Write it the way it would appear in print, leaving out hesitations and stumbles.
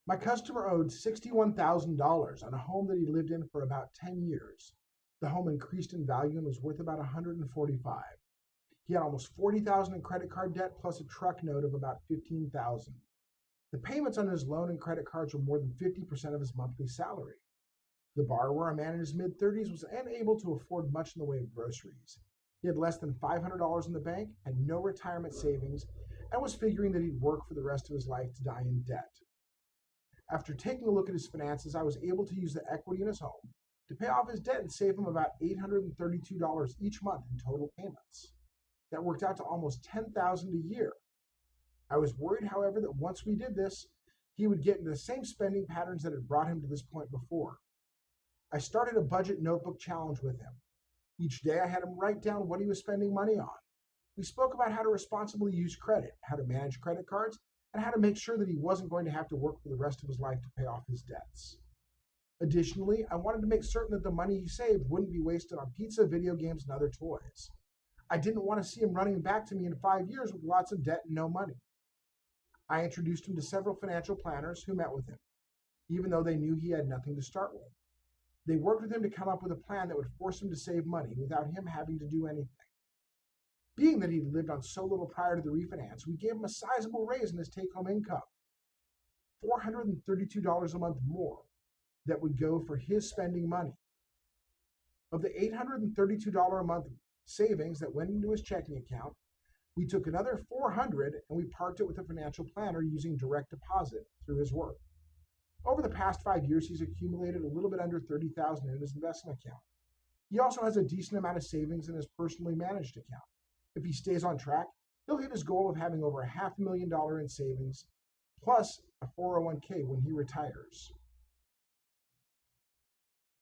My customer owed $61,000 on a home that he lived in for about 10 years. The home increased in value and was worth about 145. He had almost 40,000 in credit card debt plus a truck note of about 15,000. The payments on his loan and credit cards were more than 50% of his monthly salary. The borrower, a man in his mid-30s, was unable to afford much in the way of groceries. He had less than $500 in the bank, had no retirement savings, and was figuring that he'd work for the rest of his life to die in debt. After taking a look at his finances, I was able to use the equity in his home to pay off his debt and save him about $832 each month in total payments. That worked out to almost $10,000 a year. I was worried, however, that once we did this, he would get into the same spending patterns that had brought him to this point before. I started a budget notebook challenge with him. Each day I had him write down what he was spending money on. We spoke about how to responsibly use credit, how to manage credit cards, and how to make sure that he wasn't going to have to work for the rest of his life to pay off his debts. Additionally, I wanted to make certain that the money he saved wouldn't be wasted on pizza, video games, and other toys. I didn't want to see him running back to me in 5 years with lots of debt and no money. I introduced him to several financial planners who met with him, even though they knew he had nothing to start with. They worked with him to come up with a plan that would force him to save money without him having to do anything. Being that he'd lived on so little prior to the refinance, we gave him a sizable raise in his take-home income, $432 a month more, that would go for his spending money. Of the $832 a month savings that went into his checking account, we took another $400 and we parked it with a financial planner using direct deposit through his work. Over the past 5 years, he's accumulated a little bit under $30,000 in his investment account. He also has a decent amount of savings in his personally managed account. If he stays on track, he'll hit his goal of having over $500,000 in savings, plus a 401k when he retires.